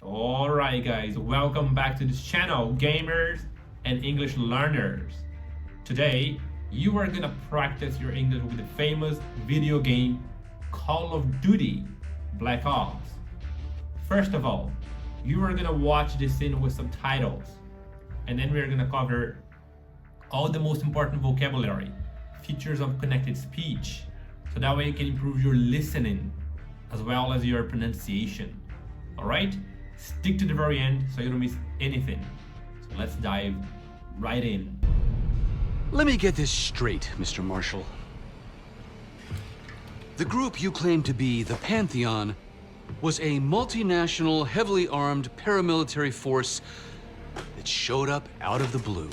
Alright guys, welcome back to this channel, gamers and English learners. Today, you are gonna practice your English with the famous video game Call of Duty Black Ops. First of all, you are gonna watch this scene with subtitles, and then we're gonna cover all the most important vocabulary, features of connected speech, so that way you can improve your listening as well as your pronunciation. Alright? Stick to the very end so you don't miss anything. So let's dive right in. Let me get this straight, Mr. Marshall. The group you claim to be the Pantheon was a multinational, heavily armed paramilitary force that showed up out of the blue.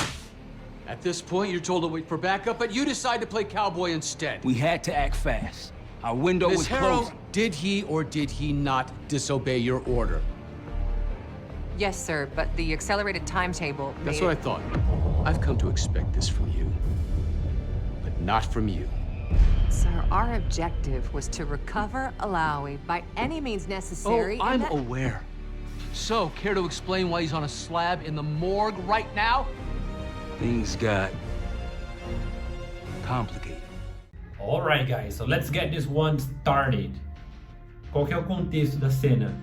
At this point, you're told to wait for backup, but you decide to play cowboy instead. We had to act fast. Our window was Ms. Harrow, closing. did he or did he not disobey your order? Yes, sir, but the accelerated timetable made That's what I thought. I've come to expect this from you, but not from you. Sir, our objective was to recover Alawi by any means necessary. Oh, and I'm that- aware. So, care to explain why he's on a slab in the morgue right now? Things got complicated. Alright guys, so let's get this one started. Qual que é o contexto da cena?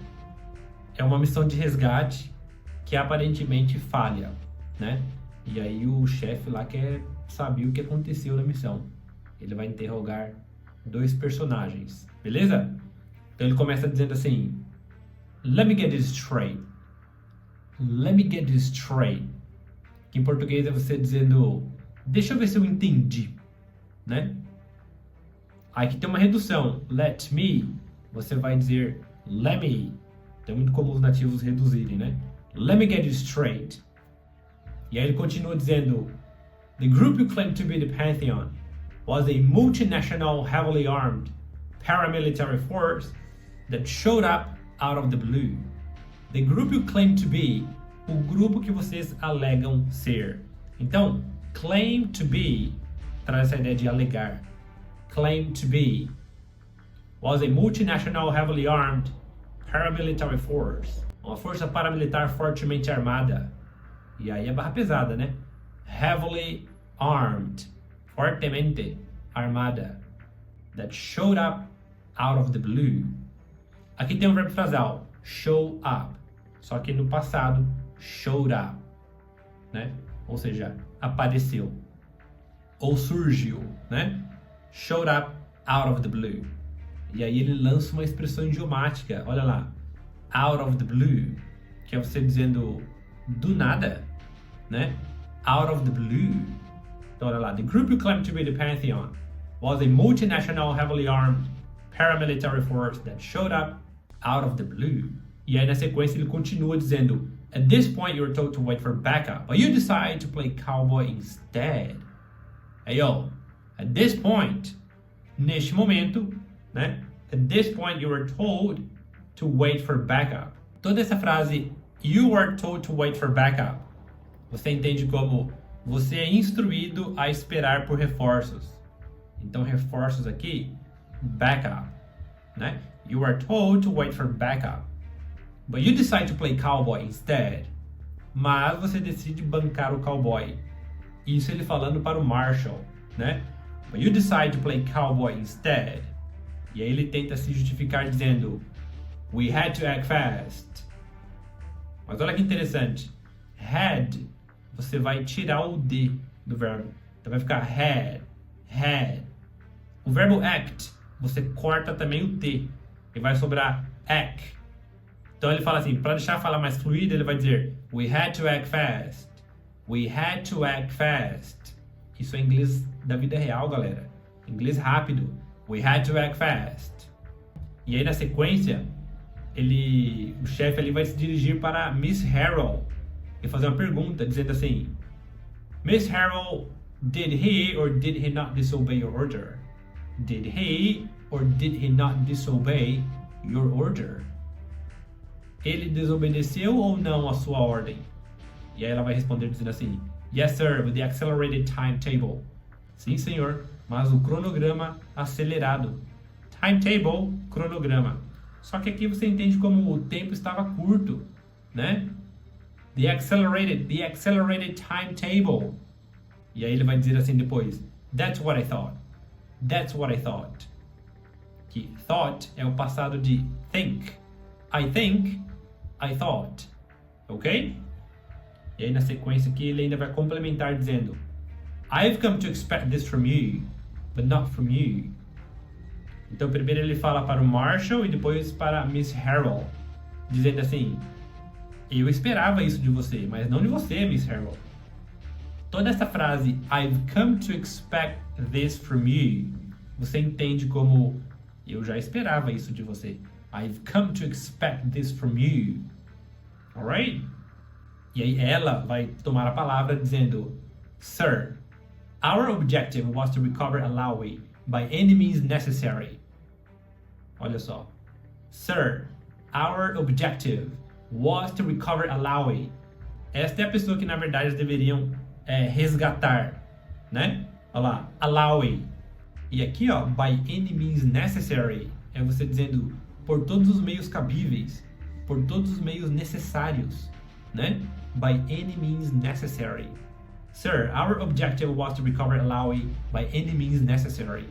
É uma missão de resgate que aparentemente falha, né? E aí o chefe lá quer saber o que aconteceu na missão. Ele vai interrogar dois personagens, beleza? Então ele começa dizendo assim: Let me get this straight. Let me get this straight. Que em português é você dizendo: deixa eu ver se eu entendi, né? Aqui tem uma redução. Let me, você vai dizer let me. É muito comum os nativos reduzirem, né? Let me get you straight. E aí ele continua dizendo: The group you claim to be the Pantheon was a multinational, heavily armed paramilitary force that showed up out of the blue. The group you claim to be, o grupo que vocês alegam ser. Então, claim to be traz essa ideia de alegar. Claim to be was a multinational, heavily armed paramilitary force, uma força paramilitar fortemente armada. E aí é barra pesada, né? Heavily armed, fortemente armada, that showed up out of the blue. Aqui tem um verbo frasal, show up, só que no passado, showed up, né? Ou seja, apareceu ou surgiu, né? Showed up out of the blue. E aí ele lança uma expressão idiomática, olha lá, out of the blue, que é você dizendo do nada, né? Out of the blue. Então olha lá, the group you claim to be the Pantheon was a multinational, heavily armed paramilitary force that showed up out of the blue. E aí na sequência ele continua dizendo, at this point you were told to wait for backup, but you decide to play cowboy instead. Aí ó, at this point, neste momento, né? At this point you were told to wait for backup. Toda essa frase, you were told to wait for backup, você entende como você é instruído a esperar por reforços. Então reforços aqui, backup, né? You were told to wait for backup, but you decide to play cowboy instead. Mas você decide bancar o cowboy. Isso ele falando para o Marshall, né? But you decide to play cowboy instead. E aí ele tenta se justificar dizendo, we had to act fast. Mas olha que interessante. Had, você vai tirar o D do verbo. Então vai ficar had. O verbo act, você corta também o T. E vai sobrar act. Então ele fala assim, para deixar falar mais fluido, ele vai dizer, we had to act fast. We had to act fast. Isso é inglês da vida real, galera. Inglês rápido. We had to act fast. E aí na sequência, o chefe ali vai se dirigir para Miss Harrow e fazer uma pergunta, dizendo assim, Miss Harrow, did he or did he not disobey your order? Did he or did he not disobey your order? Ele desobedeceu ou não a sua ordem? E aí ela vai responder dizendo assim, yes sir, with the accelerated timetable. Sim senhor, mas o cronograma acelerado. Timetable, cronograma. Só que aqui você entende como o tempo estava curto. né? The accelerated timetable. E aí ele vai dizer assim depois, that's what I thought. That's what I thought. Que thought é o passado de think. I think, I thought. Ok? E aí na sequência aqui ele ainda vai complementar dizendo, I've come to expect this from you, but not from you. Então primeiro ele fala para o Marshall e depois para Miss Harrell, dizendo assim, eu esperava isso de você, mas não de você, Miss Harrell. Toda essa frase, I've come to expect this from you, você entende como, eu já esperava isso de você. I've come to expect this from you. Alright? E aí ela vai tomar a palavra dizendo, Sir, our objective was to recover Alawi by any means necessary. Olha só. Sir, our objective was to recover Alawi. Esta é a pessoa que na verdade eles deveriam resgatar, né? Olha lá, Alawi. E aqui, ó, by any means necessary, é você dizendo por todos os meios cabíveis, por todos os meios necessários, né? By any means necessary. Sir, our objective was to recover Alawi by any means necessary.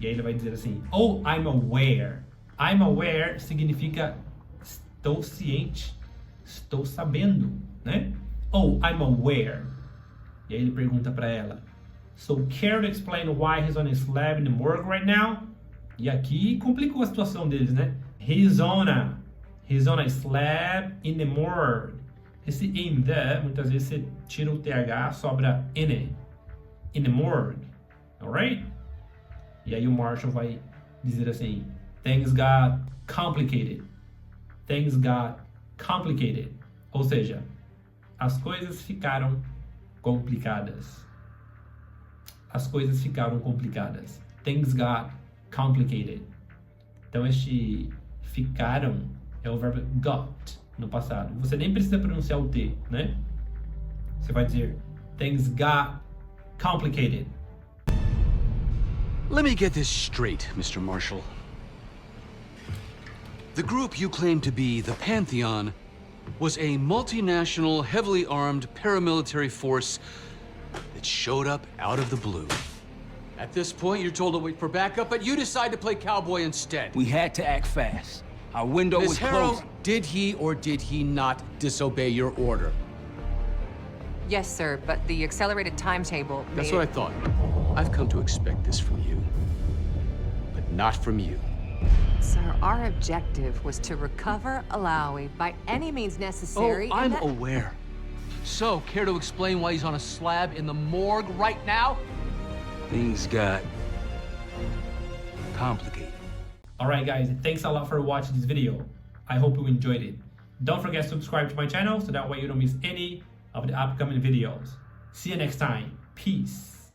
E aí ele vai dizer assim, oh, I'm aware. I'm aware significa estou ciente, estou sabendo, né? Oh, I'm aware. E aí ele pergunta para ela, so care to explain why he's on a slab in the morgue right now? E aqui complicou a situação deles, né? He's on a slab in the morgue. Esse in the, muitas vezes você tira o TH, sobra in the morgue. Alright? E aí o Marshall vai dizer assim, things got complicated. Things got complicated. Ou seja, as coisas ficaram complicadas. As coisas ficaram complicadas. Things got complicated. Então este ficaram é o verbo got no passado. Você nem precisa pronunciar o T, né? Você vai dizer things got complicated. Let me get this straight, Mr. Marshall. The group you claim to be the Pantheon was a multinational, heavily armed paramilitary force that showed up out of the blue. At this point, you're told to wait for backup, but you decide to play cowboy instead. We had to act fast. Our window was Ms. Harrow, closing. did he or did he not disobey your order? Yes, sir, but the accelerated timetable That's made what I thought. I've come to expect this from you, but not from you. Sir, our objective was to recover Alawi by any means necessary. Oh, and I'm aware. So, care to explain why he's on a slab in the morgue right now? Things got complicated. Alright guys, thanks a lot for watching this video. I hope you enjoyed it. Don't forget to subscribe to my channel so that way you don't miss any of the upcoming videos. See you next time. Peace.